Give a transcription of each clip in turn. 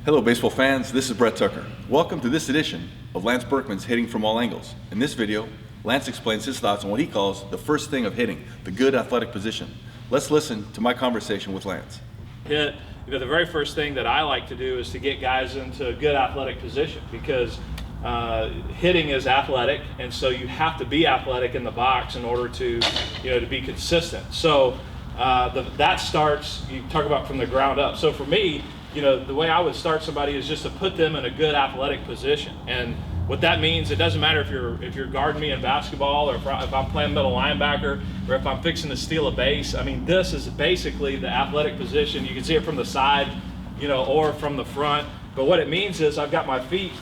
Hello baseball fans, this is Brett Tucker. Welcome to this edition of Lance Berkman's Hitting from All Angles. In this video, Lance explains his thoughts on what he calls the first thing of hitting, the good athletic position. Let's listen to my conversation with Lance. The very first thing that I like to do is to get guys into a good athletic position, because hitting is athletic, and so you have to be athletic in the box in order to be consistent. So that starts, you talk about from the ground up. So for me, the way I would start somebody is just to put them in a good athletic position. And what that means, it doesn't matter if you're guarding me in basketball, or if I'm playing middle linebacker, or if I'm fixing to steal a base. I mean, this is basically the athletic position. You can see it from the side, or from the front. But what it means is I've got my feet,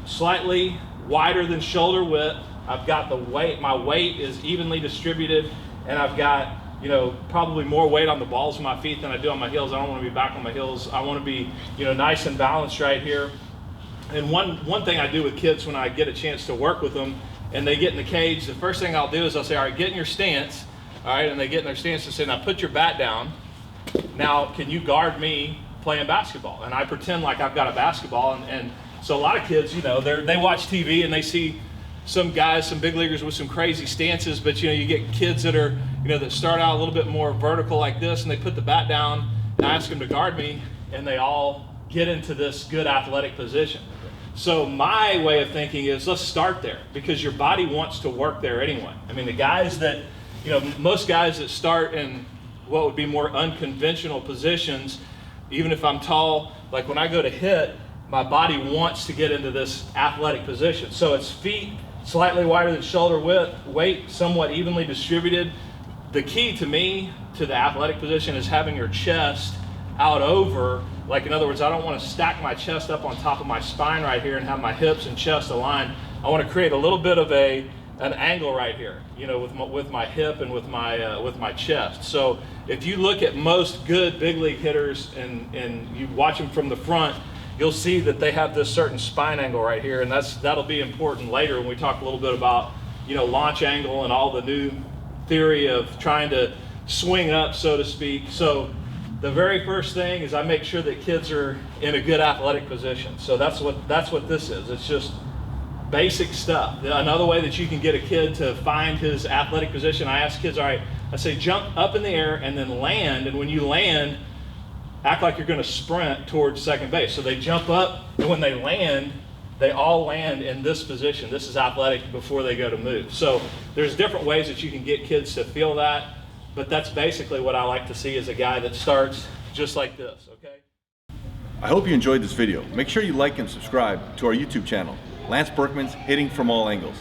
slightly wider than shoulder width. I've got my weight is evenly distributed, and I've got probably more weight on the balls of my feet than I do on my heels. I don't want to be back on my heels. I want to be, nice and balanced right here. And one thing I do with kids when I get a chance to work with them and they get in the cage, the first thing I'll do is I'll say, all right, get in your stance. All right, and they get in their stance and say, now put your bat down. Now, can you guard me playing basketball? And I pretend like I've got a basketball. And so a lot of kids, they watch TV and they see some guys, some big leaguers with some crazy stances, but you get kids that are, that start out a little bit more vertical like this, and they put the bat down, and I ask them to guard me, and they all get into this good athletic position. So my way of thinking is, let's start there, because your body wants to work there anyway. I mean, the guys that, most guys that start in what would be more unconventional positions, even if I'm tall, like when I go to hit, my body wants to get into this athletic position. So it's feet slightly wider than shoulder width, weight somewhat evenly distributed. The key to me to the athletic position is having your chest out over, like in other words, I don't want to stack my chest up on top of my spine right here and have my hips and chest aligned. I want to create a little bit of an angle right here, with my hip and with my chest. So if you look at most good big league hitters and you watch them from the front, you'll see that they have this certain spine angle right here, and that'll be important later when we talk a little bit about launch angle and all the new theory of trying to swing up, so to speak. So the very first thing is I make sure that kids are in a good athletic position. So that's what this is. It's just basic stuff. Another way that you can get a kid to find his athletic position, I ask kids, all right, I say jump up in the air and then land, and when you land, act like you're going to sprint towards second base. So they jump up, and when they land, they all land in this position. This is athletic before they go to move. So there's different ways that you can get kids to feel that, but that's basically what I like to see as a guy that starts just like this, okay? I hope you enjoyed this video. Make sure you like and subscribe to our YouTube channel, Lance Berkman's Hitting from All Angles.